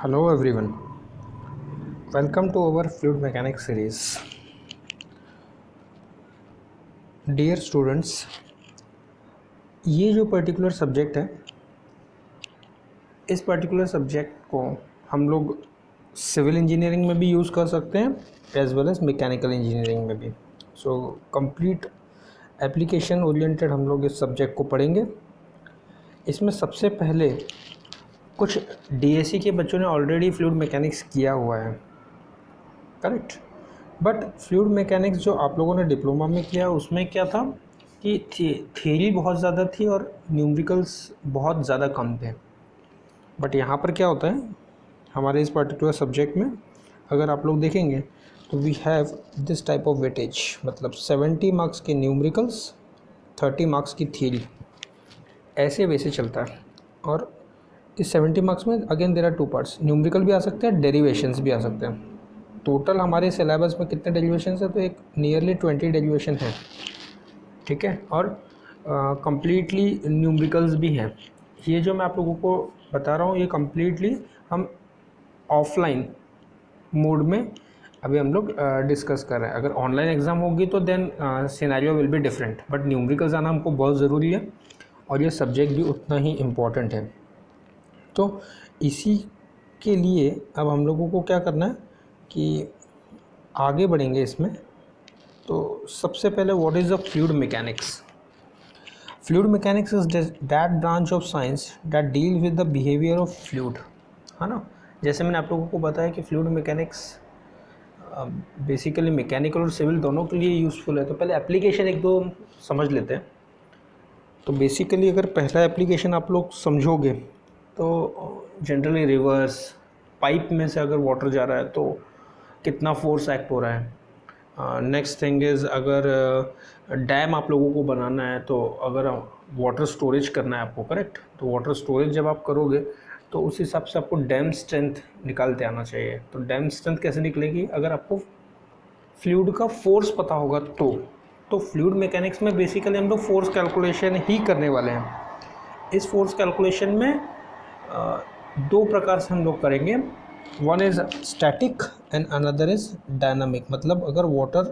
Hello everyone, welcome to our fluid mechanics series. Dear students, ये जो particular subject है, इस पर्टिकुलर सब्जेक्ट को हम लोग सिविल इंजीनियरिंग में भी यूज़ कर सकते हैं as well as mechanical engineering में भी. सो कंप्लीट एप्लीकेशन ओरिएंटेड हम लोग इस सब्जेक्ट को पढ़ेंगे. इसमें सबसे पहले कुछ डीएससी के बच्चों ने ऑलरेडी फ्लूइड मैकेनिक्स किया हुआ है, करेक्ट. बट फ्लूइड मैकेनिक्स जो आप लोगों ने डिप्लोमा में किया उसमें क्या था कि थियरी बहुत ज़्यादा थी और न्यूमेरिकल्स बहुत ज़्यादा कम थे. बट यहाँ पर क्या होता है हमारे इस पर्टिकुलर सब्जेक्ट में, अगर आप लोग देखेंगे तो we have this type of weightage, मतलब 70 मार्क्स के न्यूमेरिकल्स, 30 मार्क्स की थियरी, ऐसे वैसे चलता है. और इस 70 मार्क्स में again there are two parts, numerical भी आ सकते हैं, डेरिवेशंस भी आ सकते हैं. टोटल हमारे सिलेबस में कितने डेरिवेशन है, तो एक नियरली 20 डेरिवेशन है, ठीक है. और कम्प्लीटली न्यूमेरिकल्स भी हैं. ये जो मैं आप लोगों को बता रहा हूँ ये कम्प्लीटली हम ऑफलाइन मोड में अभी हम लोग डिस्कस कर रहे हैं. अगर ऑनलाइन एग्ज़ाम होगी तो then scenario will be different, but numericals आना हमको बहुत ज़रूरी है और ये सब्जेक्ट भी उतना ही इम्पॉर्टेंट है. तो इसी के लिए अब हम लोगों को क्या करना है कि आगे बढ़ेंगे इसमें. तो सबसे पहले what is the fluid mechanics. Fluid mechanics is that branch of science that deal with the behaviour of fluid, है ना. जैसे मैंने आप लोगों को बताया कि फ्लूइड मैकेनिक्स बेसिकली मैकेनिकल और सिविल दोनों के लिए यूज़फुल है. तो पहले एप्लीकेशन एक दो समझ लेते हैं. तो बेसिकली अगर पहला एप्लीकेशन आप लोग समझोगे तो जनरली रिवर्स पाइप में से अगर वाटर जा रहा है तो कितना फोर्स एक्ट हो रहा है. नेक्स्ट थिंग इज़ अगर डैम आप लोगों को बनाना है तो अगर वाटर स्टोरेज करना है आपको, करेक्ट, तो वाटर स्टोरेज जब आप करोगे तो उस हिसाब से आपको डैम स्ट्रेंथ निकालते आना चाहिए. तो डैम स्ट्रेंथ कैसे निकलेगी, अगर आपको फ्लूइड का फोर्स पता होगा तो फ्लूइड मैकेनिक्स में बेसिकली हम लोग फोर्स कैलकुलेशन ही करने वाले हैं. इस फोर्स कैलकुलेशन में दो प्रकार से हम लोग करेंगे. One is static and another is dynamic. मतलब अगर वाटर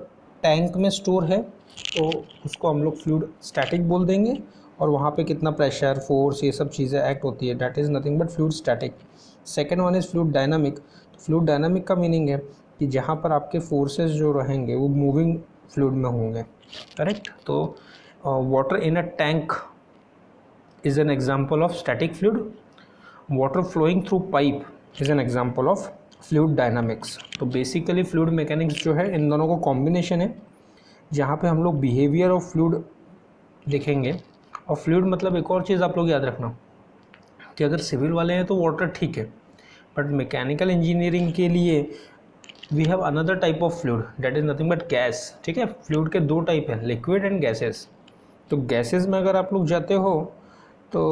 टैंक में स्टोर है तो उसको हम लोग फ्लूइड स्टैटिक बोल देंगे और वहाँ पे कितना प्रेशर, फोर्स, ये सब चीज़ें एक्ट होती है, that is nothing but fluid static. Second one is fluid dynamic. तो फ्लूइड डायनामिक का मीनिंग है कि जहाँ पर आपके फोर्सेस जो रहेंगे वो मूविंग फ्लूइड में होंगे, करेक्ट. तो water in a tank is an example of static fluid. Water flowing through pipe is an example of fluid dynamics. तो बेसिकली फ्लूइड मैकेनिक्स जो है इन दोनों का कॉम्बिनेशन है जहाँ पे हम लोग बिहेवियर ऑफ फ्लूइड देखेंगे. और फ्लूइड मतलब एक और चीज़ आप लोग याद रखना कि अगर सिविल वाले हैं तो वाटर ठीक है, बट मैकेनिकल इंजीनियरिंग के लिए we have another type of fluid that is nothing but gas, ठीक है. फ्लूइड के दो टाइप हैं, लिक्विड एंड गैसेस. तो गैसेस में अगर आप लोग जाते हो तो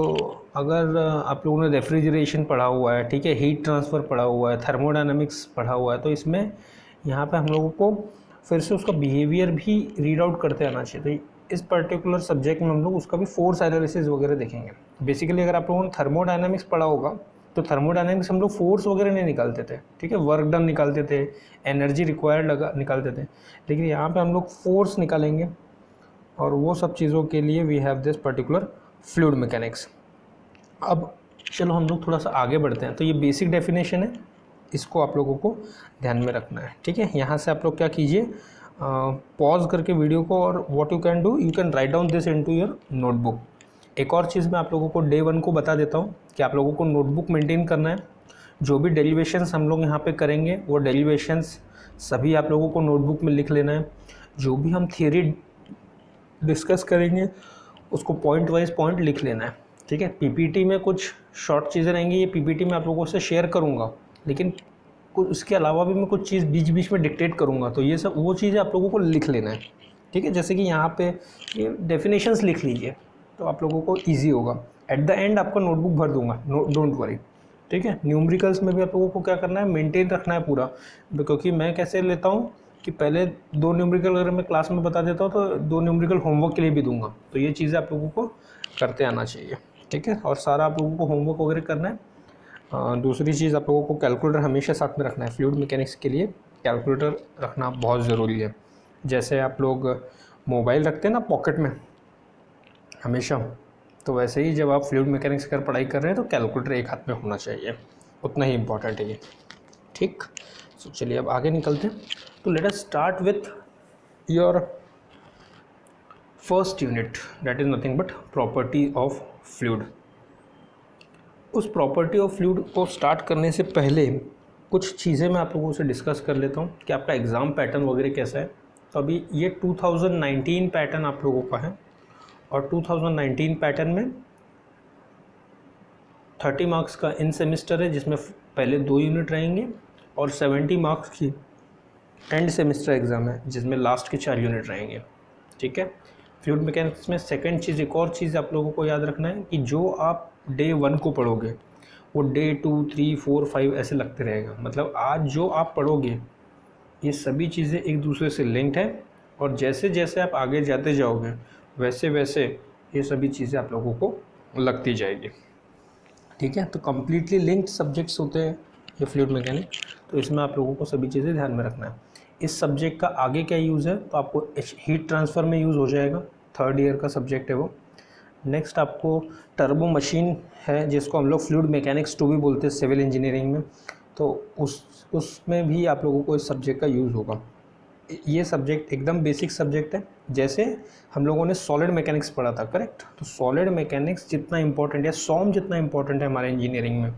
अगर आप लोगों ने रेफ्रिजरेशन पढ़ा हुआ है, ठीक है, हीट ट्रांसफ़र पढ़ा हुआ है, थर्मोडायनामिक्स पढ़ा हुआ है, तो इसमें यहाँ पे हम लोगों को फिर से उसका बिहेवियर भी रीड आउट करते आना चाहिए. तो इस पर्टिकुलर सब्जेक्ट में हम लोग उसका भी फोर्स एनालिसिस वगैरह देखेंगे. बेसिकली अगर आप लोगों ने थर्मोडायनामिक्स पढ़ा होगा तो थर्मोडायनामिक्स हम लोग फोर्स वगैरह नहीं निकालते थे, ठीक है, वर्क डन निकालते थे, एनर्जी रिक्वायर्ड निकालते थे. लेकिन यहाँ पर हम लोग फोर्स निकालेंगे और वो सब चीज़ों के लिए we have this particular fluid mechanics. अब चलो हम लोग थोड़ा सा आगे बढ़ते हैं. तो ये बेसिक डेफिनेशन है, इसको आप लोगों को ध्यान में रखना है, ठीक है. यहाँ से आप लोग क्या कीजिए, पॉज करके वीडियो को, और what you can do, you can write down this into your notebook. एक और चीज़ मैं आप लोगों को डे 1 को बता देता हूँ कि आप लोगों को नोटबुक मेंटेन करना है. जो भी डेरिवेशंस हम लोग यहाँ पे करेंगे वो डेरिवेशंस सभी आप लोगों को नोटबुक में लिख लेना है. जो भी हम थियरी डिस्कस करेंगे उसको पॉइंट वाइज पॉइंट लिख लेना है, ठीक है. पीपीटी में कुछ शॉर्ट चीज़ें रहेंगी, ये पीपीटी में आप लोगों से शेयर करूँगा, लेकिन कुछ उसके अलावा भी मैं कुछ चीज़ बीच बीच में डिक्टेट करूँगा. तो ये सब वो चीज़ें आप लोगों को लिख लेना है, ठीक है. जैसे कि यहाँ पे ये डेफिनेशंस लिख लीजिए तो आप लोगों को ईजी होगा. एट द एंड आपका नोटबुक भर दूंगा, डोंट वरी, ठीक है. न्यूमेरिकल्स में भी आप लोगों को क्या करना है, मेंटेन रखना है पूरा. क्योंकि मैं कैसे लेता हूँ कि पहले 2 न्यूमेरिकल अगर मैं क्लास में बता देता हूँ तो 2 न्यूमेरिकल होमवर्क के लिए भी दूंगा. तो ये चीज़ें आप लोगों को करते आना चाहिए, ठीक है. और सारा आप लोगों को होमवर्क वगैरह करना है. दूसरी चीज़ आप लोगों को कैलकुलेटर हमेशा साथ में रखना है। फ्लूइड मैकेनिक्स के लिए कैलकुलेटर रखना बहुत ज़रूरी है। जैसे आप लोग मोबाइल रखते हैं ना पॉकेट में हमेशा, तो वैसे ही जब आप फ्लूइड मैकेनिक्स कर पढ़ाई कर रहे हैं तो कैलकुलेटर एक हाथ में होना चाहिए, उतना ही इम्पोर्टेंट है ये। ठीक, तो चलिए अब आगे निकलते हैं। तो let us start with your first unit, that is nothing but property of fluid. उस प्रॉपर्टी ऑफ फ्लूइड को स्टार्ट करने से पहले कुछ चीज़ें मैं आप लोगों से डिस्कस कर लेता हूँ कि आपका एग्ज़ाम पैटर्न वगैरह कैसा है। तो अभी ये 2019 पैटर्न आप लोगों का है, और 2019 पैटर्न में 30 मार्क्स का इन सेमिस्टर है, जिसमें पहले 2 यूनिट रहेंगे, और 70 मार्क्स की एंड सेमिस्टर एग्ज़ाम है, जिसमें लास्ट के 4 यूनिट रहेंगे। ठीक है। फ्लूइड मैकेनिक्स में सेकंड चीज़, एक और चीज़ आप लोगों को याद रखना है कि जो आप डे 1 को पढ़ोगे वो डे 2, 3, 4, 5 ऐसे लगते रहेगा। मतलब आज जो आप पढ़ोगे ये सभी चीज़ें एक दूसरे से लिंक्ड हैं, और जैसे जैसे आप आगे जाते जाओगे वैसे वैसे ये सभी चीज़ें आप लोगों को लगती जाएगी। ठीक है। तो कम्प्लीटली लिंक्ड सब्जेक्ट्स होते हैं ये फ्लूइड मैकेनिक, तो इसमें आप लोगों को सभी चीज़ें ध्यान में रखना है। इस सब्जेक्ट का आगे क्या यूज़ है, तो आपको हीट ट्रांसफ़र में यूज़ हो जाएगा, 3rd ईयर का सब्जेक्ट है वो। नेक्स्ट आपको टर्बो मशीन है, जिसको हम लोग फ्लूइड मैकेनिक्स 2 भी बोलते हैं सिविल इंजीनियरिंग में, तो उसमें भी आप लोगों को इस सब्जेक्ट का यूज़ होगा। ये सब्जेक्ट एकदम बेसिक सब्जेक्ट है, जैसे हम लोगों ने सॉलिड मैकेनिक्स पढ़ा था, करेक्ट। तो सॉलिड मैकेनिक्स जितना इंपॉर्टेंट है, सॉम जितना इंपॉर्टेंट है हमारे इंजीनियरिंग में,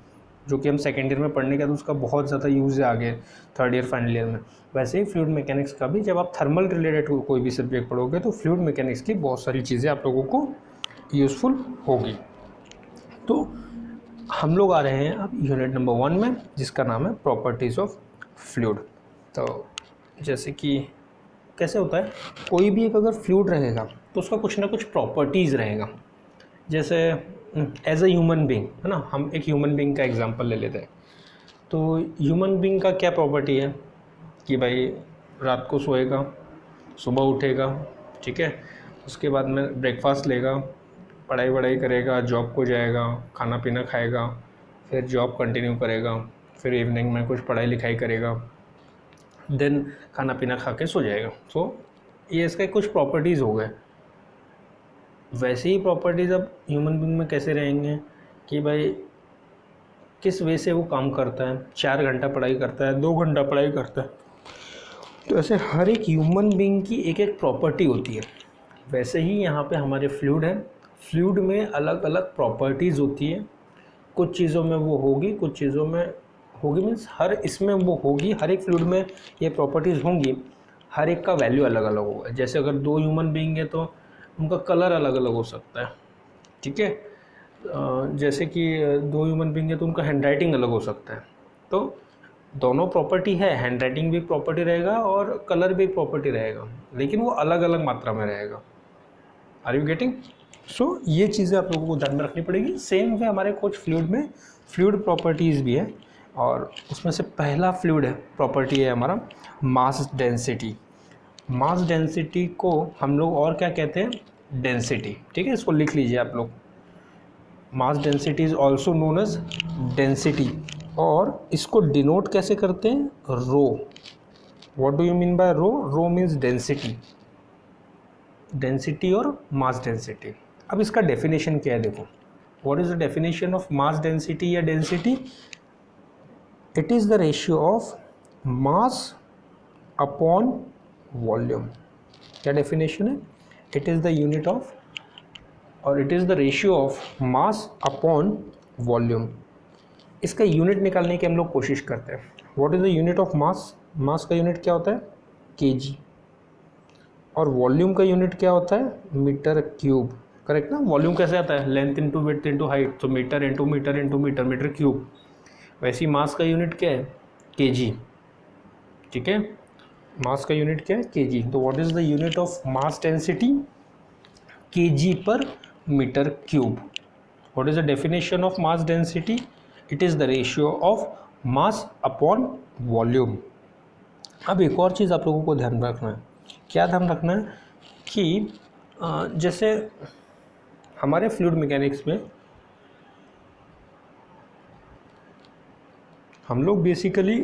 जो कि हम सेकेंड ईयर में पढ़ने का, तो उसका बहुत ज़्यादा यूज़ है आगे 3rd ईयर फाइनल ईयर में। वैसे ही फ्लूइड मैकेनिक्स का भी, जब आप थर्मल रिलेटेड कोई भी सब्जेक्ट पढ़ोगे तो फ्लूइड मैकेनिक्स की बहुत सारी चीज़ें आप लोगों को यूज़फुल होगी। तो हम लोग आ रहे हैं अब यूनिट नंबर 1 में, जिसका नाम है प्रॉपर्टीज़ ऑफ फ्लूइड। तो जैसे कि कैसे होता है, कोई भी एक अगर फ्लूइड रहेगा तो उसका कुछ ना कुछ प्रॉपर्टीज़ रहेगा। जैसे एज अ ह्यूमन बीइंग है ना, हम एक ह्यूमन बीइंग का एग्जांपल ले लेते हैं। तो ह्यूमन बीइंग का क्या प्रॉपर्टी है कि भाई रात को सोएगा, सुबह उठेगा, ठीक है, उसके बाद में ब्रेकफास्ट लेगा, पढ़ाई वढ़ाई करेगा, जॉब को जाएगा, खाना पीना खाएगा, फिर जॉब कंटिन्यू करेगा, फिर इवनिंग में कुछ पढ़ाई लिखाई करेगा, देन खाना पीना खा के सो जाएगा। सो ये इसके कुछ प्रॉपर्टीज़ हो गए। वैसे ही प्रॉपर्टीज़ अब ह्यूमन बीइंग में कैसे रहेंगे कि भाई किस वे से वो काम करता है, 4 घंटा पढ़ाई करता है, 2 घंटा पढ़ाई करता है। तो ऐसे हर एक ह्यूमन बीइंग की एक एक प्रॉपर्टी होती है। वैसे ही यहाँ पे हमारे फ्लूइड है, फ्लूइड में अलग अलग प्रॉपर्टीज़ होती है। कुछ चीज़ों में वो होगी, कुछ चीज़ों में होगी, मीन्स हर इसमें वो होगी, हर एक फ्लूइड में ये प्रॉपर्टीज़ होंगी। हर एक का वैल्यू अलग अलग होगा। जैसे अगर 2 ह्यूमन बीइंग है तो उनका कलर अलग अलग हो सकता है, ठीक है। जैसे कि 2 ह्यूमन बीइंग है तो उनका हैंड राइटिंग अलग हो सकता है। तो दोनों प्रॉपर्टी है, हैंड राइटिंग भी प्रॉपर्टी रहेगा और कलर भी प्रॉपर्टी रहेगा, लेकिन वो अलग अलग मात्रा में रहेगा। Are you getting? सो ये चीज़ें आप लोगों को ध्यान में रखनी पड़ेगी। सेम वे हमारे कुछ फ्लूइड में फ्लूइड प्रॉपर्टीज़ भी है, और उसमें से पहला फ्लूइड है प्रॉपर्टी है हमारा मास डेंसिटी। मास डेंसिटी को हम लोग और क्या कहते हैं, डेंसिटी, ठीक है, इसको लिख लीजिए आप लोग। Mass density is also known as density, और इसको डिनोट कैसे करते हैं, rho. What do you mean by rho? Rho means density, density और मास डेंसिटी। अब इसका डेफिनेशन क्या है, देखो, what is the definition of mass density या density? It is the ratio of mass upon volume. क्या डेफिनेशन है? It is the unit of, और it is the ratio of mass upon volume. इसका unit निकालने की हम लोग कोशिश करते हैं। What is the unit of mass? Mass का यूनिट क्या होता है, केजी, और वॉल्यूम का यूनिट क्या होता है, मीटर क्यूब, करेक्ट ना। वॉल्यूम कैसे आता है, length into width into height, तो metre into metre into metre, metre cube. वैसे ही मास का यूनिट क्या है, केजी, ठीक है। मास का यूनिट क्या है, केजी। तो what is the unit of mass density, KG per metre cube. What is the definition of mass density? It is the ratio of mass upon volume. अब एक और चीज़ आप लोगों को ध्यान रखना है। क्या ध्यान रखना है कि जैसे हमारे फ्लूइड मैकेनिक्स में हम लोग बेसिकली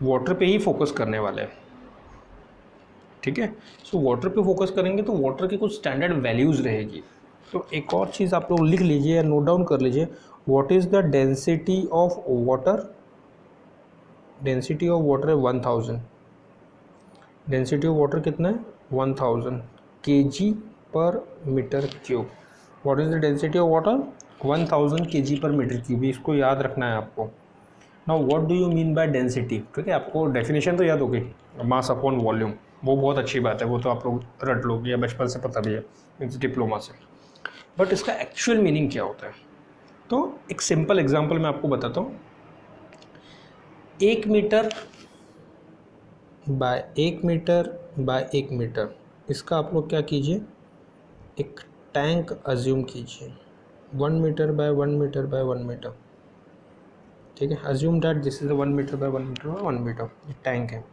वाटर पे ही फोकस करने वाले हैं, ठीक है। सो वाटर पे फोकस करेंगे तो वाटर की कुछ स्टैंडर्ड वैल्यूज़ रहेगी। तो एक और चीज़ आप लोग लिख लीजिए या नोट डाउन कर लीजिए, what is the density of water. Density of water है 1000। डेंसिटी ऑफ वाटर कितना है 1000 kg per metre cube. What is the density of water 1000 kg per metre cube, इसको याद रखना है आपको। Now what do you mean by density, ठीक है। आपको डेफिनेशन तो याद होगी, मास अपॉन वॉल्यूम, वो बहुत अच्छी बात है, वो तो आप लोग रट लोगे या बचपन से पता भी है मीन्स डिप्लोमा से। बट इसका एक्चुअल मीनिंग क्या होता है, तो एक सिंपल एग्जांपल मैं आपको बताता हूँ। 1 metre by 1 metre by 1 metre, इसका आप लोग क्या कीजिए, एक टैंक अज्यूम कीजिए 1 metre by 1 metre by 1 metre, ठीक है। Assume that this is 1 metre by 1 metre by 1 metre, ये टैंक है,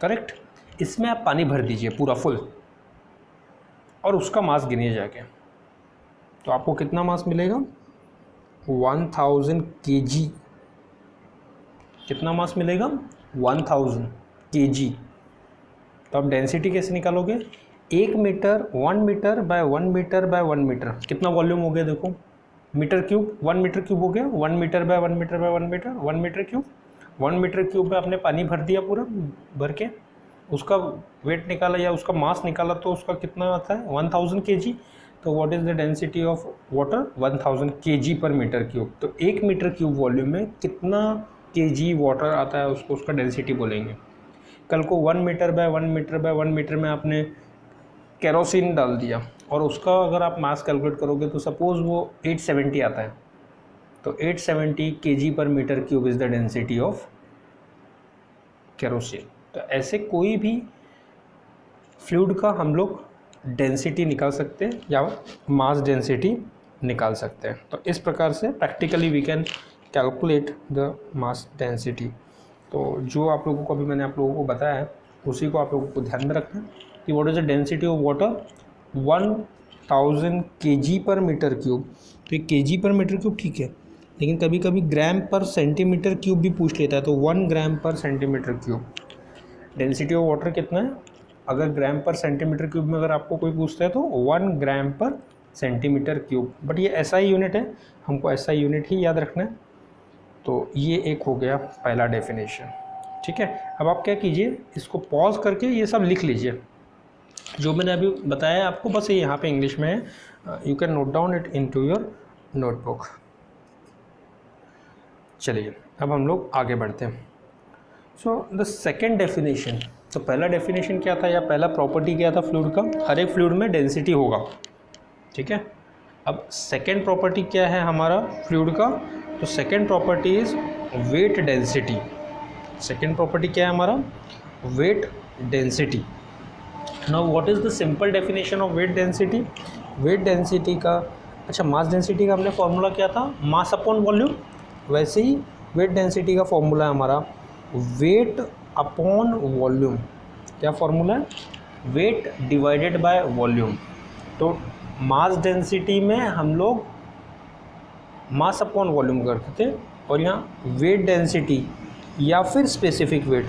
करेक्ट। इसमें आप पानी भर दीजिए पूरा फुल और उसका मास गिनिए जाके, तो आपको कितना मास मिलेगा 1000 kg। कितना मास मिलेगा 1000 kg। तो आप डेंसिटी कैसे निकालोगे, 1 metre 1 metre by 1 metre by 1 metre, कितना वॉल्यूम हो गया देखो, मीटर क्यूब, 1 मीटर क्यूब हो गया, 1 metre by 1 metre by 1 metre, 1 metre cube. 1 metre cube में आपने पानी भर दिया पूरा भर के, उसका वेट निकाला या उसका मास निकाला, तो उसका कितना आता है 1000 kg। तो what is the density of water 1000 kg per metre cube. तो 1 मीटर क्यूब वॉल्यूम में कितना kg वाटर आता है, उसको उसका डेंसिटी बोलेंगे। कल को 1 metre by 1 metre by 1 metre में आपने केरोसिन डाल दिया और उसका अगर आप मास कैलकुलेट करोगे तो सपोज़ वो 870 आता है, तो 870 kg per metre cube is the density of kerosene. तो ऐसे कोई भी फ्लूइड का हम लोग डेंसिटी निकाल सकते हैं या मास डेंसिटी निकाल सकते हैं। तो इस प्रकार से practically we can calculate the mass density. तो जो आप लोगों को अभी मैंने आप लोगों को बताया है उसी को आप लोगों को ध्यान में रखना है कि what is the density of water 1000 kg per metre cube. तो ये kg पर मीटर क्यूब ठीक है, लेकिन कभी कभी ग्राम पर सेंटीमीटर क्यूब भी पूछ लेता है, तो 1 ग्राम पर centimetre cube. Density of water कितना है, अगर ग्राम पर सेंटीमीटर क्यूब में अगर आपको कोई पूछता है तो 1 ग्राम पर सेंटीमीटर क्यूब। बट ये SI यूनिट है, हमको SI यूनिट ही याद रखना है। तो ये एक हो गया पहला डेफिनेशन, ठीक है। अब आप क्या कीजिए, इसको पॉज करके ये सब लिख लीजिए जो मैंने अभी बताया आपको, बस ये यहाँ पे इंग्लिश में है, you can note down it into your notebook. चलिए अब हम लोग आगे बढ़ते हैं। सो द सेकेंड डेफिनेशन, तो पहला डेफिनेशन क्या था या पहला प्रॉपर्टी क्या था फ्लूइड का, हर एक फ्लूइड में डेंसिटी होगा, ठीक है। अब सेकेंड प्रॉपर्टी क्या है हमारा फ्लूइड का, तो second property is weight density. Second property क्या है हमारा, weight density. Now what is the simple definition of weight density. Weight density का, अच्छा मास डेंसिटी का हमने फॉर्मूला क्या था, मास अपॉन वॉल्यूम, वैसे ही वेट डेंसिटी का फॉर्मूला है हमारा वेट अपॉन वॉल्यूम। क्या फॉर्मूला है, वेट डिवाइडेड बाय वॉल्यूम। तो मास डेंसिटी में हम लोग मास अपॉन वॉल्यूम करते थे, और यहाँ वेट डेंसिटी या फिर स्पेसिफिक वेट,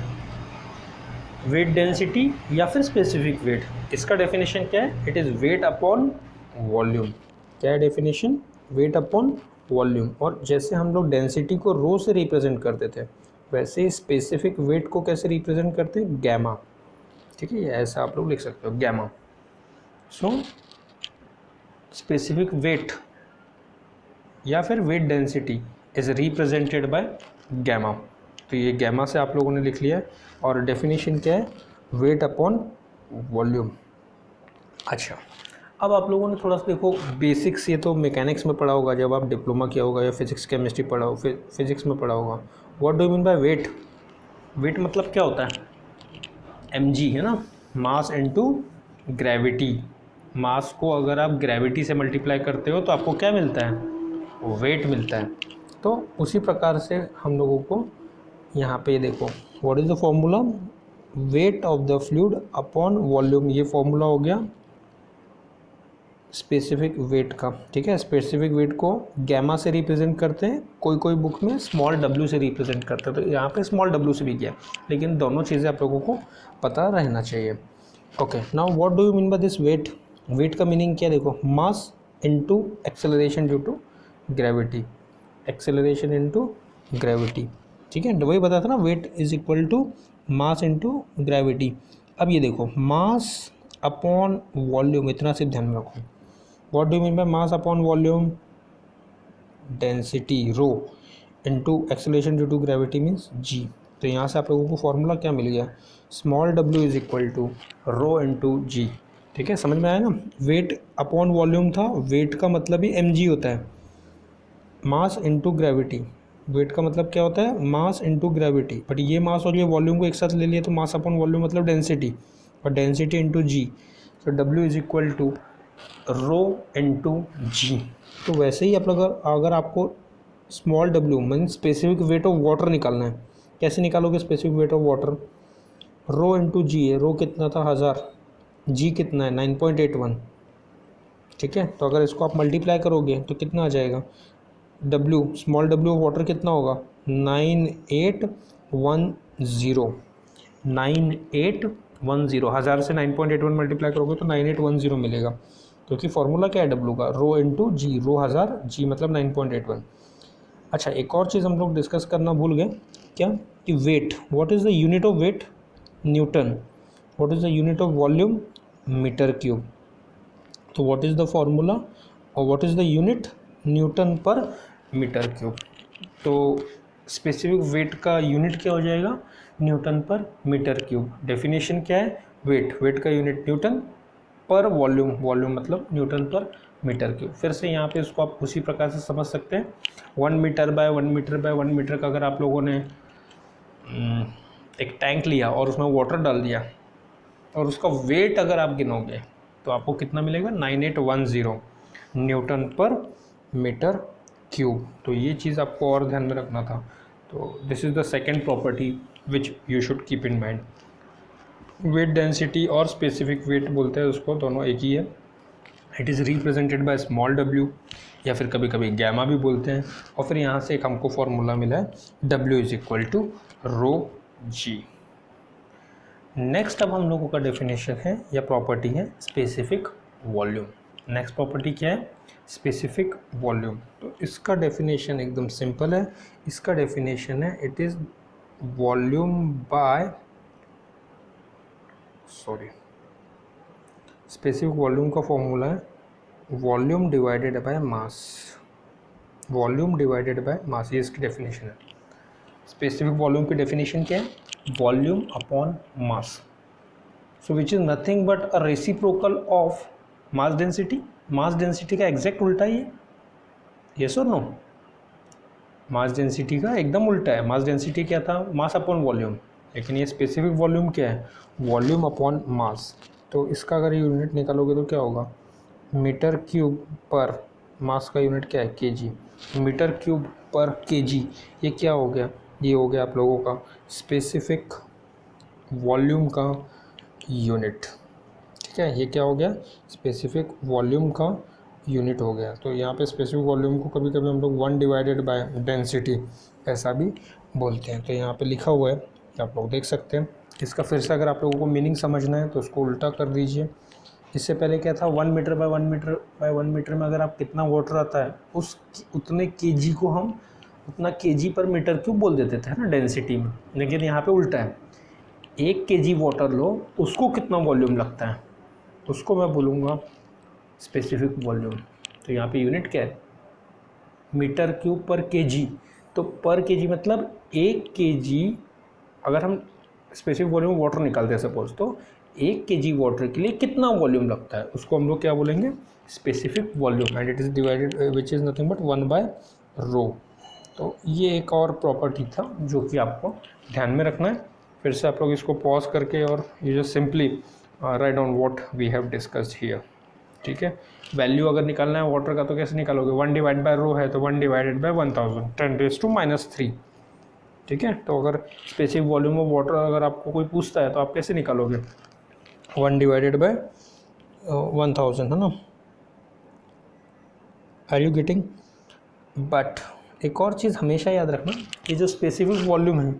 वेट डेंसिटी या फिर स्पेसिफिक वेट, इसका डेफिनेशन क्या है, it is wait upon volume. क्या है डेफिनेशन, वेट अपॉन वॉल्यूम। और जैसे हम लोग डेंसिटी को रो से रिप्रेजेंट करते थे, वैसे ही स्पेसिफिक वेट को कैसे रिप्रेजेंट करते हैं, गैमा, ठीक है। ऐसा आप लोग लिख सकते हो गैमा। सो स्पेसिफिक वेट या फिर weight density is represented by gamma. तो ये गैमा से आप लोगों ने लिख लिया है, और डेफिनेशन क्या है, वेट अपॉन वॉल्यूम। अच्छा, अब आप लोगों ने थोड़ा सा देखो बेसिक्स, ये तो मैकेनिक्स में पढ़ा होगा जब आप डिप्लोमा किया होगा, या फिजिक्स केमिस्ट्री पढ़ा हो, फिजिक्स में पढ़ा होगा। What do you mean by weight. Weight मतलब क्या होता है, mg है ना, मास इनटू ग्रेविटी। मास को अगर आप ग्रेविटी से मल्टीप्लाई करते हो तो आपको क्या मिलता है, वेट मिलता है। तो उसी प्रकार से हम लोगों को यहाँ पे देखो what is the formula, weight of the fluid upon volume, ये फॉर्मूला हो गया स्पेसिफिक वेट का, ठीक है। स्पेसिफिक वेट को गैमा से रिप्रेजेंट करते हैं, कोई कोई बुक में स्मॉल डब्ल्यू से रिप्रेजेंट करते हैं, तो यहाँ पे स्मॉल डब्ल्यू से भी किया, लेकिन दोनों चीज़ें आप लोगों को पता रहना चाहिए। Okay, now what do you mean by this weight? Weight का मीनिंग क्या है, देखो, mass into acceleration due to gravity, acceleration into gravity, ठीक है। वही बताया था ना, weight is equal to mass into gravity. अब ये देखो, मास अपॉन वॉल्यूम, इतना सिर्फ ध्यान में रखो। What do you mean by mass upon volume? Density rho into acceleration due to gravity means g. तो यहाँ से आप लोगों को फॉर्मूला क्या मिल गया, स्मॉल डब्ल्यू is equal to rho into g, ठीक है। समझ में आया ना? वेट अपॉन वॉल्यूम था, वेट का मतलब ही mg होता है, मास इनटू ग्रेविटी। वेट का मतलब क्या होता है, मास इनटू ग्रेविटी, बट ये मास और ये वॉल्यूम को एक साथ ले लिया तो मास अपॉन वॉल्यूम मतलब डेंसिटी, और डेंसिटी इनटू जी, तो डब्ल्यू is equal to rho into g. तो वैसे ही आप लोग अगर आपको स्मॉल डब्ल्यू mean specific weight of water निकालना है, कैसे निकालोगे specific weight of water? Rho into g है, रो कितना था 1000, जी कितना है 9.81, ठीक है। तो अगर इसको आप मल्टीप्लाई करोगे तो कितना आ जाएगा, W small W of water कितना होगा 9810, 9810, 1000 से 9.81 मल्टीप्लाई करोगे तो 9810 मिलेगा, क्योंकि फॉर्मूला क्या है डब्ल्यू का, रो इनटू जी, रो 1000, जी मतलब 9.81। अच्छा, एक और चीज़ हम लोग डिस्कस करना भूल गए, क्या कि weight, what is the unit of weight? Newton. What is the unit of volume? Metre cube. तो व्हाट इज़ द फॉर्मूला और what is the unit? Newton per metre cube. तो स्पेसिफिक वेट का unit क्या हो जाएगा, Newton per metre cube. Definition क्या है, wait, weight का यूनिट न्यूटन पर वॉल्यूम, वॉल्यूम मतलब न्यूटन पर मीटर क्यूब। फिर से यहाँ पे इसको आप उसी प्रकार से समझ सकते हैं, 1 metre by 1 metre by 1 metre का अगर आप लोगों ने एक टैंक लिया और उसमें वाटर डाल दिया और उसका वेट अगर आप गिनोगे तो आपको कितना मिलेगा, 9810 न्यूटन पर मीटर क्यूब। तो ये चीज़ आपको और ध्यान में रखना था। तो this is the second property which you should keep in mind. Weight density और स्पेसिफिक वेट बोलते हैं उसको, दोनों एक ही है। It is represented by small W, या फिर कभी कभी गैमा भी बोलते हैं। और फिर यहाँ से एक हमको फॉर्मूला मिला है, W is equal to rho g. Next अब हम लोगों का डेफिनेशन है या प्रॉपर्टी है स्पेसिफिक वॉल्यूम। नेक्स्ट प्रॉपर्टी क्या है, स्पेसिफिक वॉल्यूम। तो इसका डेफिनेशन एकदम सिंपल है, इसका डेफिनेशन है it is volume by specific volume का फॉर्मूला है volume divided by mass, volume divided by mass, ये इसकी डेफिनेशन है। स्पेसिफिक वॉल्यूम की डेफिनेशन क्या है, volume upon mass, so which is nothing but a reciprocal of mass density. Mass density का exact उल्टा ही है, यस और नो? मास डेंसिटी का एकदम उल्टा है। मास डेंसिटी क्या था, मास अपॉन वॉल्यूम, लेकिन ये स्पेसिफिक वॉल्यूम क्या है, वॉल्यूम अपॉन मास। तो इसका अगर यूनिट निकालोगे तो क्या होगा, मीटर क्यूब पर, मास का यूनिट क्या है केजी, मीटर क्यूब पर केजी। ये क्या हो गया, ये हो गया आप लोगों का स्पेसिफिक वॉल्यूम का यूनिट, ठीक है। ये क्या हो गया, स्पेसिफिक वॉल्यूम का यूनिट हो गया। तो यहाँ पे स्पेसिफिक वॉल्यूम को कभी कभी हम लोग 1 डिवाइडेड बाय डेंसिटी ऐसा भी बोलते हैं। तो यहाँ पे लिखा हुआ है, आप लोग देख सकते हैं। इसका फिर से अगर आप लोगों को मीनिंग समझना है तो उसको उल्टा कर दीजिए। इससे पहले क्या था, 1 metre by 1 metre by 1 metre में अगर आप कितना वाटर आता है उस उतने केजी को हम उतना केजी पर मीटर क्यूब बोल देते थे, है ना, डेंसिटी में। लेकिन यहाँ पे उल्टा है, 1 केजी वाटर लो, उसको कितना वॉल्यूम लगता है उसको मैं बोलूँगा स्पेसिफिक वॉल्यूम। तो यहाँ पे यूनिट क्या है, मीटर क्यूब पर केजी। तो पर केजी मतलब 1 केजी, अगर हम स्पेसिफिक वॉल्यूम वाटर निकालते हैं सपोज, तो 1 केजी वाटर के लिए कितना वॉल्यूम लगता है उसको हम लोग क्या बोलेंगे, specific volume. And it is divided which is nothing but 1 by rho. तो ये एक और प्रॉपर्टी था जो कि आपको ध्यान में रखना है। फिर से आप लोग इसको पॉज करके और you just simply write down what we have discussed here, ठीक है। वैल्यू अगर निकालना है वाटर का तो कैसे निकालोगे, 1 डिवाइड बाय रो है तो 1 डिवाइडेड बाय 1000, 10⁻³ ठीक है। तो अगर स्पेसिफिक वॉल्यूम ऑफ वाटर अगर आपको कोई पूछता है तो आप कैसे निकालोगे, 1 डिवाइडेड बाय 1000, है ना। Are you getting? बट एक और चीज़ हमेशा याद रखना कि जो स्पेसिफिक वॉल्यूम है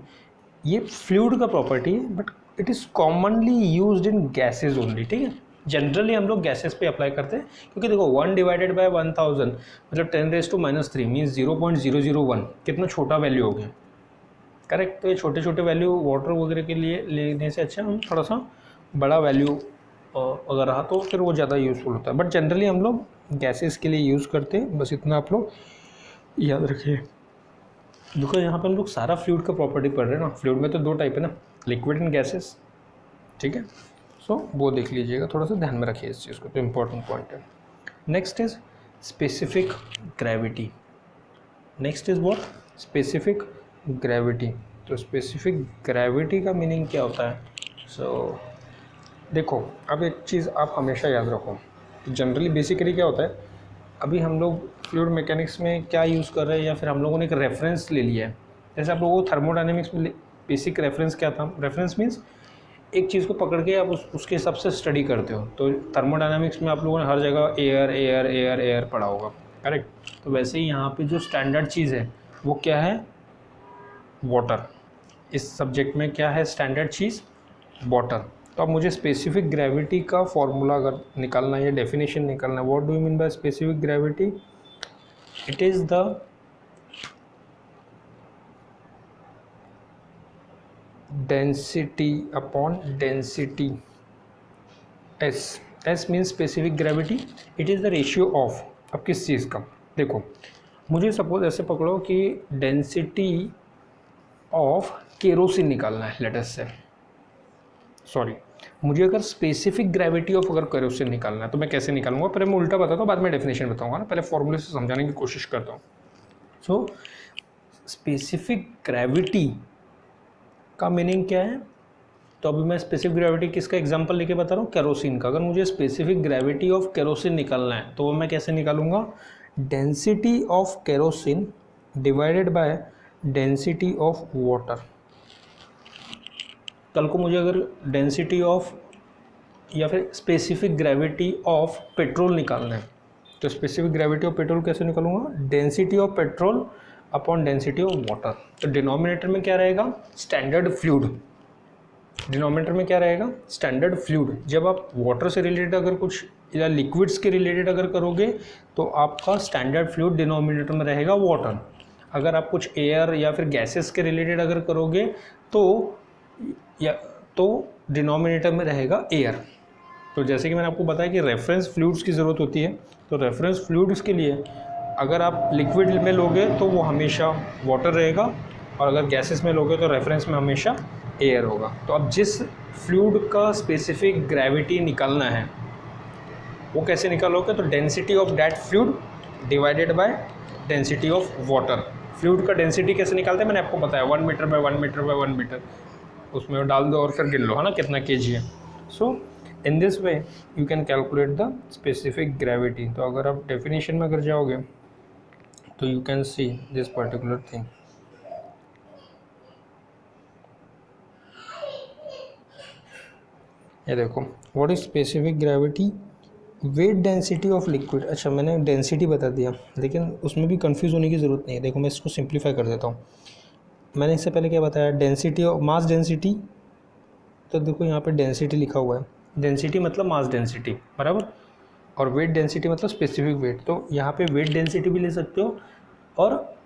ये फ्लूइड का प्रॉपर्टी है, but it is commonly used in gases only, ठीक है। जनरली हम लोग गैसेस पे अप्लाई करते हैं, क्योंकि देखो 1 डिवाइडेड बाय 1000 मतलब 10⁻³ मीन्स 0.001, कितना छोटा वैल्यू हो गया, करेक्ट। तो ये छोटे छोटे वैल्यू वाटर वगैरह के लिए लेने से अच्छा हम थोड़ा सा बड़ा वैल्यू अगर रहा तो फिर वो ज़्यादा यूज़फुल होता है, बट जनरली हम लोग गैसेस के लिए यूज़ करते हैं, बस इतना आप लोग याद रखिए। देखो यहाँ पे हम लोग सारा फ्लूइड का प्रॉपर्टी पढ़ रहे हैं ना, फ्लूइड में तो 2 टाइप है ना, लिक्विड एंड गैसेस, ठीक है। सो वो देख लीजिएगा, थोड़ा सा ध्यान में रखिए इस चीज़ को, तो इम्पोर्टेंट पॉइंट है। Next is specific gravity. Next is what? Specific gravity. तो स्पेसिफिक ग्रेविटी का मीनिंग क्या होता है? देखो अब एक चीज़ आप हमेशा याद रखो, जनरली बेसिकली क्या होता है, अभी हम लोग फ्लूइड मैकेनिक्स में क्या यूज़ कर रहे हैं, या फिर हम लोगों ने एक रेफरेंस ले लिया है। जैसे आप लोगों को थर्मोडायनेमिक्स में बेसिक रेफरेंस क्या था? रेफरेंस मीन्स एक चीज़ को पकड़ के आप उसके हिसाब से स्टडी करते हो। तो थर्मोडायनामिक्स में आप लोगों ने हर जगह एयर एयर एयर एयर पढ़ा होगा, करेक्ट। तो वैसे ही यहाँ पे जो स्टैंडर्ड चीज़ है वो क्या है? वाटर। इस सब्जेक्ट में क्या है स्टैंडर्ड चीज़? वाटर। तो अब मुझे स्पेसिफिक ग्रेविटी का फॉर्मूला अगर निकालना है या डेफिनेशन निकालना है, what do you mean by specific gravity? It is the density upon density. S means specific gravity, it is the ratio of, अब किस चीज़ का? देखो मुझे सपोज ऐसे पकड़ो कि डेंसिटी ऑफ केरोसिन निकालना है, लेट अस से, सॉरी, मुझे अगर स्पेसिफिक ग्रेविटी ऑफ अगर केरोसिन निकालना है तो मैं कैसे निकालूंगा? पहले मैं उल्टा बताता हूँ, बाद में डेफिनेशन बताऊंगा ना, पहले फॉर्मूले से समझाने की कोशिश करता हूँ। सो स्पेसिफिक ग्रेविटी का मीनिंग क्या है? तो अभी मैं स्पेसिफिक ग्रेविटी किसका एग्जांपल लेके बता रहा हूँ? केरोसिन का। अगर मुझे स्पेसिफिक ग्रेविटी ऑफ केरोसिन निकालना है तो वो मैं कैसे निकालूंगा? Density of kerosene divided by density of water. कल को मुझे अगर डेंसिटी ऑफ या फिर स्पेसिफिक ग्रेविटी ऑफ पेट्रोल निकालना है तो स्पेसिफिक ग्रेविटी ऑफ पेट्रोल कैसे निकालूंगा? Density of petrol upon density of water. तो डिनोमिनेटर में क्या रहेगा? Standard fluid. डिनोमिनेटर में क्या रहेगा? Standard fluid. जब आप वाटर से रिलेटेड अगर कुछ या लिक्विड्स के रिलेटेड अगर करोगे तो आपका स्टैंडर्ड फ्लूइड डिनोमिनेटर में रहेगा वाटर। अगर आप कुछ एयर या फिर गैसेस के रिलेटेड अगर करोगे तो डिनोमिनेटर में रहेगा एयर। तो जैसे कि मैंने आपको बताया कि रेफरेंस फ्लूइड्स की ज़रूरत होती है, तो रेफरेंस फ्लूइड्स के लिए अगर आप लिक्विड में लोगे तो वो हमेशा वाटर रहेगा, और अगर गैसेस में लोगे तो रेफरेंस में हमेशा एयर होगा। तो अब जिस फ्लूइड का स्पेसिफिक ग्रेविटी निकालना है वो कैसे निकालोगे? तो density of that fluid divided by density of water. Fluid का डेंसिटी कैसे निकालते हैं मैंने आपको बताया, 1 metre by 1 metre by 1 metre, उसमें डाल दो और फिर गिन लो, है ना, कितना केजी है। So in this way you can calculate the specific gravity. तो अगर आप डेफिनेशन में अगर जाओगे तो you can see this particular thing. ये देखो, what is specific gravity? Weight density of liquid. अच्छा मैंने डेंसिटी बता दिया, लेकिन उसमें भी कंफ्यूज होने की ज़रूरत नहीं है। देखो मैं इसको सिंप्लीफाई कर देता हूँ। मैंने इससे पहले क्या बताया? Density of mass density. तो देखो यहाँ पे डेंसिटी लिखा हुआ है, डेंसिटी मतलब मास डेंसिटी, बराबर, और वेट डेंसिटी मतलब स्पेसिफिक वेट। तो यहाँ पे वेट डेंसिटी भी ले सकते हो और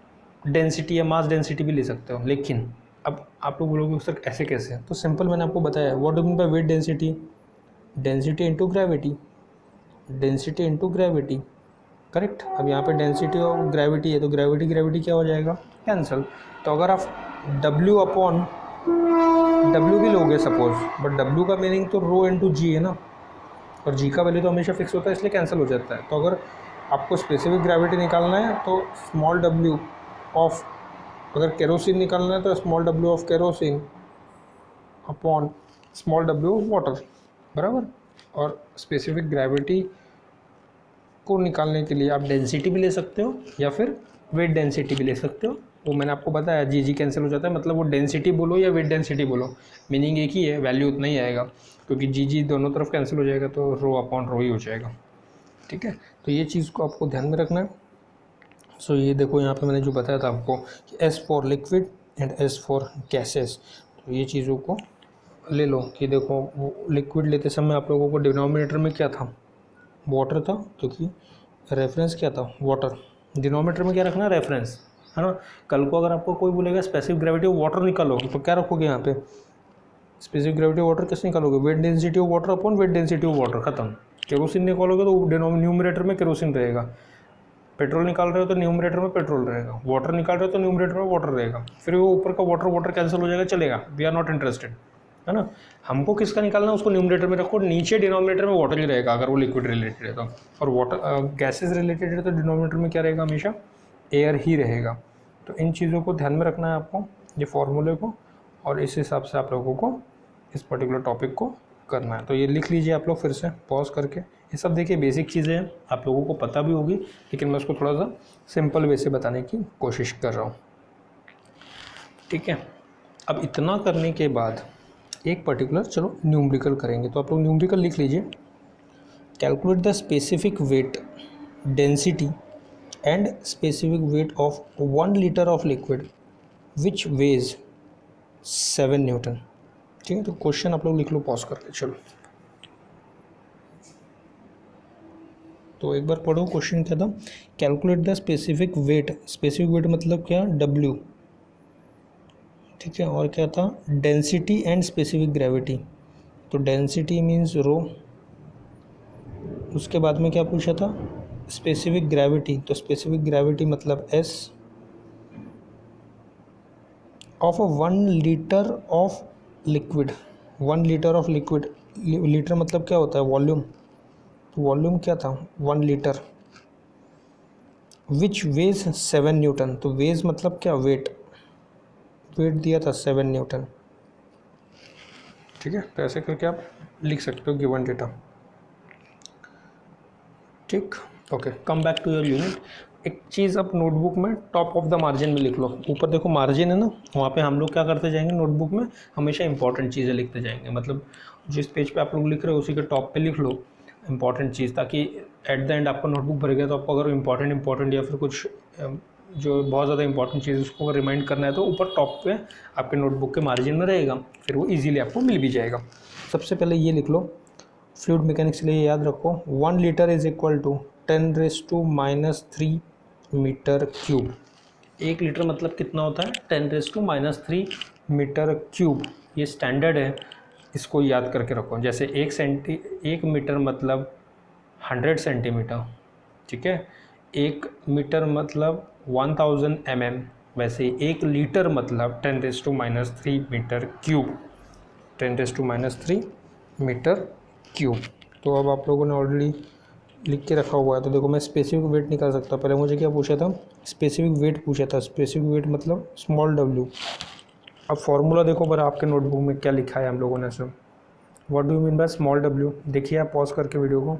डेंसिटी या मास डेंसिटी भी ले सकते हो। लेकिन अब आप लोग बोलोगे सर ऐसे कैसे? तो सिंपल, मैंने आपको बताया what do mean by weight density? Density into gravity, density into gravity, correct. अब यहाँ पे डेंसिटी ऑफ ग्रेविटी है तो ग्रेविटी ग्रेविटी क्या हो जाएगा? कैंसिल। तो अगर आप W अपॉन W भी लोगे सपोज, बट W का मीनिंग तो रो इंटू जी है ना, और जी का वैल्यू तो हमेशा फिक्स होता है इसलिए कैंसिल हो जाता है। तो अगर आपको स्पेसिफिक ग्रेविटी निकालना है तो स्मॉल w ऑफ, अगर केरोसिन निकालना है तो small w of kerosene upon small w of water, बराबर। और स्पेसिफिक ग्रेविटी को निकालने के लिए आप डेंसिटी भी ले सकते हो या फिर वेट डेंसिटी भी ले सकते हो। वो मैंने आपको बताया, जी कैंसिल हो जाता है, मतलब वो डेंसिटी बोलो या वेट डेंसिटी बोलो, मीनिंग एक ही है, वैल्यू उतना ही आएगा, क्योंकि जी दोनों तरफ कैंसिल हो जाएगा तो रो अपॉन रो ही हो जाएगा, ठीक है। तो ये चीज़ को आपको ध्यान में रखना है। सो ये देखो यहाँ पे मैंने जो बताया था आपको कि S for liquid and S for gases, तो ये चीज़ों को ले लो कि देखो वो लिक्विड लेते समय आप लोगों को डिनोमिनेटर में क्या था, वाटर था, क्योंकि रेफरेंस क्या था, वाटर। डिनोमिनेटर में क्या रखना, रेफरेंस, है ना। कल को अगर आपको कोई बोलेगा स्पेसिफिक ग्रेविटी ऑफ वाटर निकालो, तो क्या रखोगे यहाँ पे, स्पेसिफिक ग्रेविटी ऑफ वाटर किस निकालोगे, wait density of water upon weight density of water, खत्म। केरोसिन निकालोगे तो न्यूमरेटर में केरोसिन रहेगा, पेट्रोल निकाल रहे हो तो न्यूमरेटर में पेट्रोल रहेगा, वाटर निकाल रहे हो तो न्यूमरेटर में वाटर रहेगा, फिर वो ऊपर का वाटर वाटर कैंसिल हो जाएगा, चलेगा, वी आर नॉट इंटरेस्टेड, है ना। हमको किसका निकालना है, उसको न्यूमरेटर में रखो, नीचे डिनोमिनेटर में वाटर ही रहेगा अगर वो लिक्विड रिलेटेड है तो, और वाटर गैसेज रिलेटेड है तो डिनोमिनेटर में क्या रहेगा, हमेशा एयर ही रहेगा। तो इन चीज़ों को ध्यान में रखना है आपको, ये फॉर्मूले को, और इस हिसाब से आप लोगों को इस पर्टिकुलर टॉपिक को करना है। तो ये लिख लीजिए आप लोग फिर से पॉज करके। ये सब देखिए बेसिक चीज़ें हैं, आप लोगों को पता भी होगी, लेकिन मैं उसको थोड़ा सा सिंपल वे से बताने की कोशिश कर रहा हूँ, ठीक है। अब इतना करने के बाद एक पर्टिकुलर चलो न्यूमरिकल करेंगे, तो आप लोग न्यूमरिकल लिख लीजिए। Calculate the specific weight, density and specific weight of 1 litre of liquid which ways 7 Newton, ठीक है। तो क्वेश्चन आप लोग लिख लो पॉज करके, चलो। तो एक बार पढ़ो क्वेश्चन क्या था, calculate the specific weight, specific weight मतलब क्या, W, ठीक है, और क्या था, डेंसिटी एंड स्पेसिफिक ग्रेविटी, तो डेंसिटी मीन्स रो, उसके बाद में क्या पूछा था, स्पेसिफिक ग्रेविटी, तो स्पेसिफिक ग्रेविटी मतलब S of 1 litre of liquid, 1 litre of liquid, litre मतलब क्या होता है, वॉल्यूम, तो वॉल्यूम क्या था 1 लीटर, विच वेज 7 न्यूटन, तो वेज मतलब क्या, वेट, वेट दिया था 7 न्यूटन, ठीक है। तो ऐसे करके आप लिख सकते हो गिवन डेटा, ठीक, okay. Come back to your unit. एक चीज़ आप नोटबुक में टॉप ऑफ द मार्जिन में लिख लो, ऊपर देखो मार्जिन है ना, वहाँ पे हम लोग क्या करते जाएंगे, नोटबुक में हमेशा इंपॉर्टेंट चीज़ें लिखते जाएंगे, मतलब जिस पेज पे आप लोग लिख रहे हो उसी के टॉप पे लिख लो इंपॉर्टेंट चीज़, ताकि एट द एंड आपका नोटबुक भर गया तो आपको अगर इंपॉर्टेंट या फिर कुछ जो बहुत ज़्यादा इंपॉर्टेंट चीज़ उसको अगर रिमाइंड करना है तो ऊपर टॉप पे आपके नोटबुक के मार्जिन में रहेगा, फिर वो ईजिली आपको मिल भी जाएगा। सबसे पहले ये लिख लो, फ्लूइड मैकेनिक्स के लिए याद रखो, 1 litre is equal to 10⁻³ metre cube. 1 litre मतलब कितना होता है, 10⁻³ मीटर क्यूब, ये स्टैंडर्ड है, इसको याद करके रखो। जैसे 1 मीटर मतलब 100 सेंटीमीटर, ठीक है, 1 मीटर मतलब 1000 mm, वैसे 1 लीटर मतलब 10⁻³ मीटर क्यूब, 10⁻³ मीटर क्यूब। तो अब आप लोगों ने ऑलरेडी लिख के रखा हुआ है, तो देखो मैं स्पेसिफिक वेट निकाल सकता हूँ। पहले मुझे क्या पूछा था, स्पेसिफिक वेट पूछा था, स्पेसिफिक वेट मतलब स्मॉल w। अब फॉर्मूला देखो पर आपके नोटबुक में क्या लिखा है हम लोगों ने सब, what do you mean by small w, देखिए आप पॉज करके वीडियो को।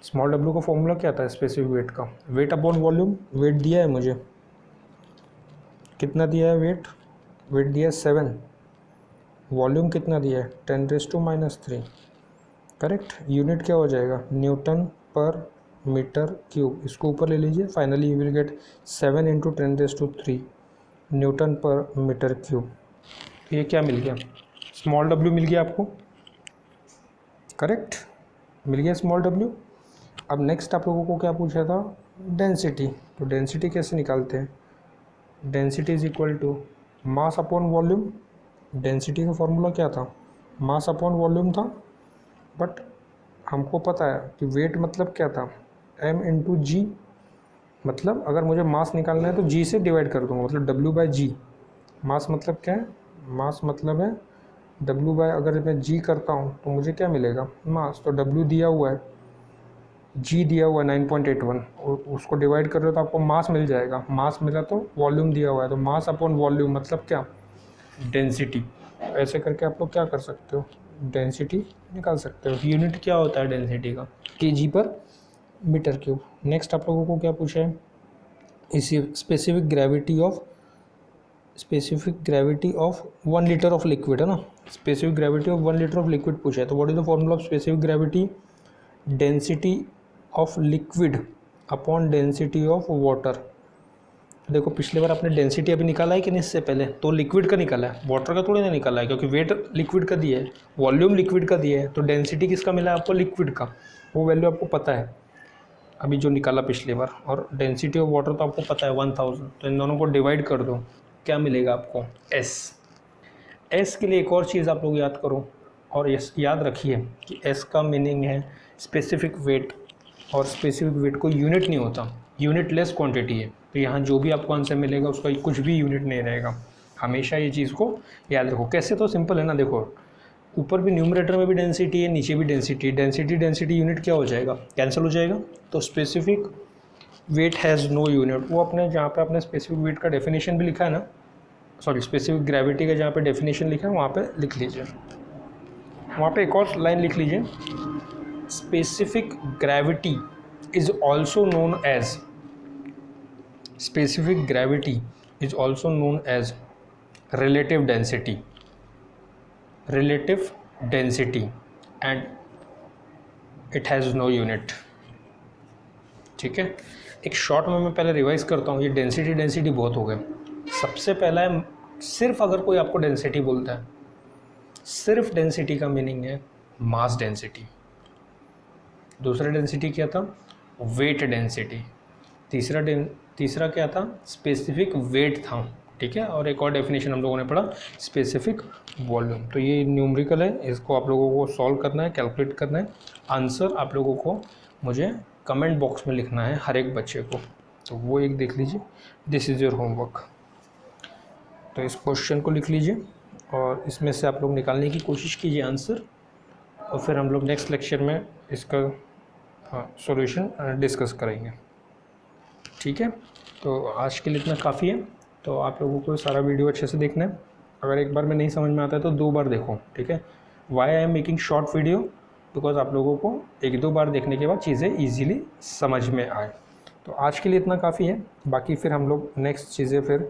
स्मॉल w का फॉर्मूला क्या था स्पेसिफिक वेट का, वेट अपॉन वॉल्यूम, वेट दिया है मुझे, कितना दिया है वेट, वेट दिया है 7, वॉल्यूम कितना दिया है 10⁻³ करेक्ट। यूनिट क्या हो जाएगा, न्यूटन पर मीटर क्यूब, इसको ऊपर ले लीजिए, finally you will get 7 × 10⁻³ Newton per metre cube. तो ये क्या मिल गया, स्मॉल w मिल गया आपको, करेक्ट, मिल गया स्मॉल w। अब नेक्स्ट आप लोगों को क्या पूछा था, डेंसिटी, तो डेंसिटी कैसे निकालते हैं, density is equal to mass upon volume, density का फॉर्मूला क्या था, मास अपॉन वॉल्यूम था, बट हमको पता है कि वेट मतलब क्या था, m × g, मतलब अगर मुझे मास निकालना है तो g से डिवाइड कर दूंगा, मतलब w/g। मास मतलब क्या है, मास मतलब है w बाय, अगर मैं g करता हूँ तो मुझे क्या मिलेगा, मास, तो w दिया हुआ है, g दिया हुआ है 9.81, और उसको डिवाइड कर रहे हो तो आपको मास मिल जाएगा, मास मिला तो वॉल्यूम दिया हुआ है, तो मास अपॉन वॉल्यूम मतलब क्या, डेंसिटी। ऐसे करके आप लोग क्या कर सकते हो, डेंसिटी निकाल सकते हो। यूनिट क्या होता है डेंसिटी का, kg per metre cube. Next आप लोगों को क्या पूछा है, इसी specific gravity of 1 litre of liquid, है ना, specific gravity of 1 litre of liquid पूछा है। तो what is the formula of specific gravity, density of liquid upon density of water. देखो पिछले बार आपने डेंसिटी अभी निकाला है कि नहीं इससे पहले, तो लिक्विड का निकाला है, वाटर का थोड़ी ना निकाला है, क्योंकि वेट लिक्विड का दिया है, वॉल्यूम लिक्विड का दिया है, तो डेंसिटी किसका मिला है आपको, लिक्विड का, वो वैल्यू आपको पता है अभी जो निकाला पिछली बार। और डेंसिटी ऑफ वाटर तो आपको पता है 1000, तो इन दोनों को डिवाइड कर दो, क्या मिलेगा आपको, एस। एस के लिए एक और चीज़ आप लोग याद करो, और याद रखिए कि एस का मीनिंग है स्पेसिफिक वेट, और स्पेसिफिक वेट को यूनिट नहीं होता, यूनिट लेस क्वांटिटी है। तो यहाँ जो भी आपको आंसर मिलेगा उसका कुछ भी यूनिट नहीं रहेगा, हमेशा ये चीज़ को याद रखो। कैसे, तो सिंपल है ना, देखो ऊपर भी न्यूमरेटर में भी डेंसिटी है, नीचे भी डेंसिटी, डेंसिटी यूनिट क्या हो जाएगा, कैंसिल हो जाएगा। तो specific weight has no unit, वो अपने जहाँ पे आपने स्पेसिफिक वेट का डेफिनेशन भी लिखा है ना, सॉरी स्पेसिफिक ग्रेविटी का जहाँ पे डेफिनेशन लिखा है वहाँ पे लिख लीजिए, वहाँ पे एक और लाइन लिख लीजिए, specific gravity is also known as, specific gravity is also known as relative density and it has no unit। ठीक है, एक शॉर्ट में मैं पहले रिवाइज करता हूँ, ये डेंसिटी बहुत हो गए। सबसे पहला है, सिर्फ अगर कोई आपको डेंसिटी बोलता है, सिर्फ डेंसिटी का मीनिंग है मास डेंसिटी। दूसरा डेंसिटी क्या था, वेट डेंसिटी। तीसरा क्या था, स्पेसिफिक वेट था, ठीक है। और एक और डेफिनेशन हम लोगों ने पढ़ा, स्पेसिफिक वॉल्यूम। तो ये न्यूमेरिकल है, इसको आप लोगों को सॉल्व करना है, कैलकुलेट करना है। आंसर आप लोगों को मुझे कमेंट बॉक्स में लिखना है, हर एक बच्चे को, तो वो एक देख लीजिए, दिस इज़ योर होमवर्क। तो इस क्वेश्चन को लिख लीजिए और इसमें से आप लोग निकालने की कोशिश कीजिए आंसर, और फिर हम लोग नेक्स्ट लेक्चर में इसका सॉल्यूशन डिस्कस करेंगे, ठीक है। तो आज के लिए इतना काफ़ी है, तो आप लोगों को सारा वीडियो अच्छे से देखना है। अगर एक बार में नहीं समझ में आता है तो 2 बार देखो, ठीक है। Why I am making short video, because आप लोगों को 1-2 बार देखने के बाद चीज़ें ईजीली समझ में आए। तो आज के लिए इतना काफ़ी है, बाकी फिर हम लोग नेक्स्ट चीज़ें फिर